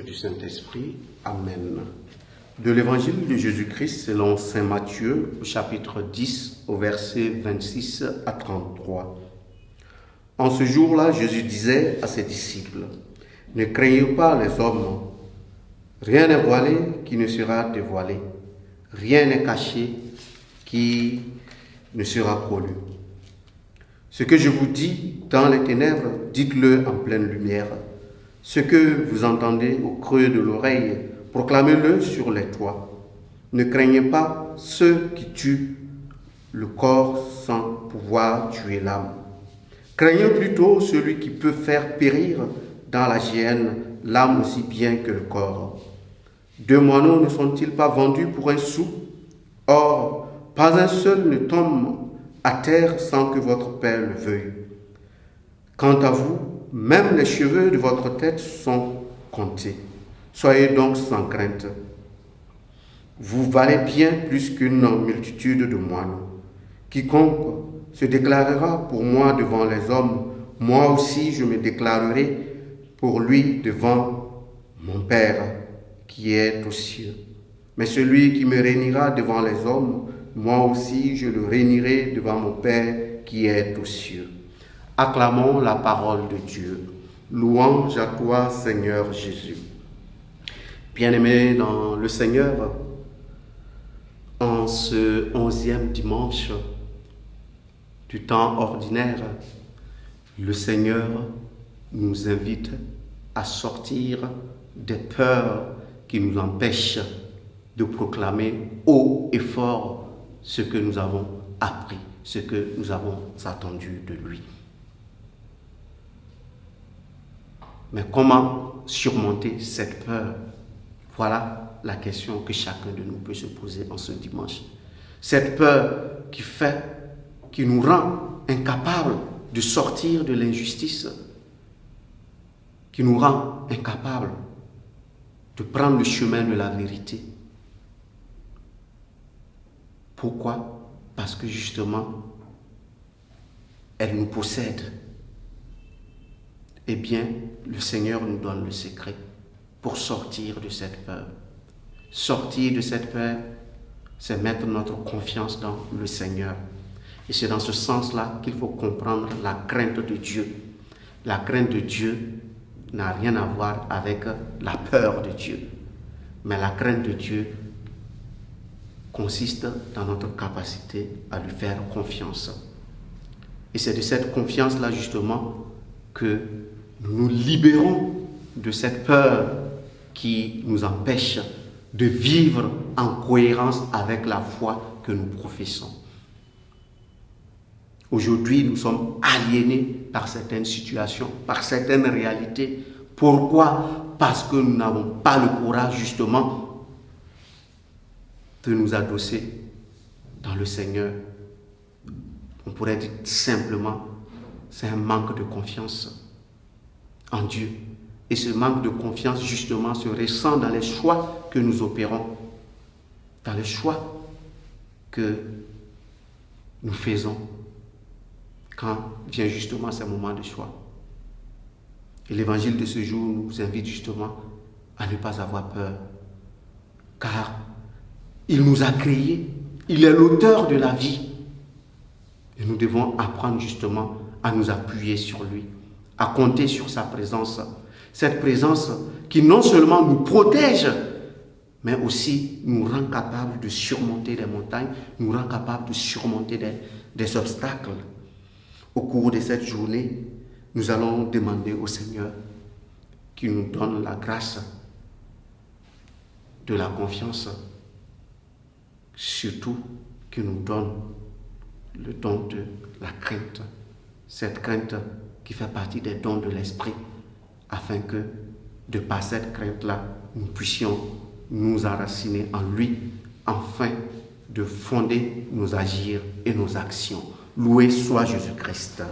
du Saint-Esprit. Amen. De l'Évangile de Jésus-Christ selon saint Matthieu, au chapitre 10, au verset 26 à 33. En ce jour-là, Jésus disait à ses disciples, « Ne craignez pas les hommes, rien n'est voilé qui ne sera dévoilé, rien n'est caché qui ne sera connu. Ce que je vous dis dans les ténèbres, dites-le en pleine lumière. Ce que vous entendez au creux de l'oreille, proclamez-le sur les toits. Ne craignez pas ceux qui tuent le corps sans pouvoir tuer l'âme. Craignez plutôt celui qui peut faire périr dans la géhenne l'âme aussi bien que le corps. 2 moineaux ne sont-ils pas vendus pour un sou? Or, pas un seul ne tombe à terre sans que votre Père le veuille. Quant à vous, même les cheveux de votre tête sont comptés. Soyez donc sans crainte. Vous valez bien plus qu'une multitude de moineaux. Quiconque se déclarera pour moi devant les hommes, moi aussi je me déclarerai pour lui devant mon Père qui est aux cieux. Mais celui qui me réunira devant les hommes, moi aussi je le réunirai devant mon Père qui est aux cieux. » Acclamons la parole de Dieu. Louange à toi, Seigneur Jésus. Bien-aimés dans le Seigneur, en ce 11e dimanche du temps ordinaire, le Seigneur nous invite à sortir des peurs qui nous empêchent de proclamer haut et fort ce que nous avons appris, ce que nous avons attendu de lui. Mais comment surmonter cette peur? Voilà la question que chacun de nous peut se poser en ce dimanche. Cette peur qui nous rend incapables de sortir de l'injustice, qui nous rend incapables de prendre le chemin de la vérité. Pourquoi? Parce que justement, elle nous possède. Eh bien, le Seigneur nous donne le secret pour sortir de cette peur. Sortir de cette peur, c'est mettre notre confiance dans le Seigneur. Et c'est dans ce sens-là qu'il faut comprendre la crainte de Dieu. La crainte de Dieu n'a rien à voir avec la peur de Dieu. Mais la crainte de Dieu consiste dans notre capacité à lui faire confiance. Et c'est de cette confiance-là, justement, que nous nous libérons de cette peur qui nous empêche de vivre en cohérence avec la foi que nous professons. Aujourd'hui, nous sommes aliénés par certaines situations, par certaines réalités. Pourquoi? Parce que nous n'avons pas le courage, justement, de nous adosser dans le Seigneur. On pourrait dire simplement, c'est un manque de confiance en Dieu. Et ce manque de confiance, justement, se ressent dans les choix que nous opérons, dans les choix que nous faisons quand vient justement ce moment de choix. Et l'évangile de ce jour nous invite justement à ne pas avoir peur, car il nous a créés, il est l'auteur de la vie. Et nous devons apprendre justement à nous appuyer sur lui, à compter sur sa présence. Cette présence qui non seulement nous protège, mais aussi nous rend capables de surmonter des montagnes, nous rend capables de surmonter des obstacles. Au cours de cette journée, nous allons demander au Seigneur qu'il nous donne la grâce de la confiance, surtout qu'il nous donne le don de la crainte, cette crainte qui fait partie des dons de l'esprit, afin que, de par cette crainte-là, nous puissions nous enraciner en lui, afin de fonder nos agirs et nos actions. Loué soit Jésus-Christ.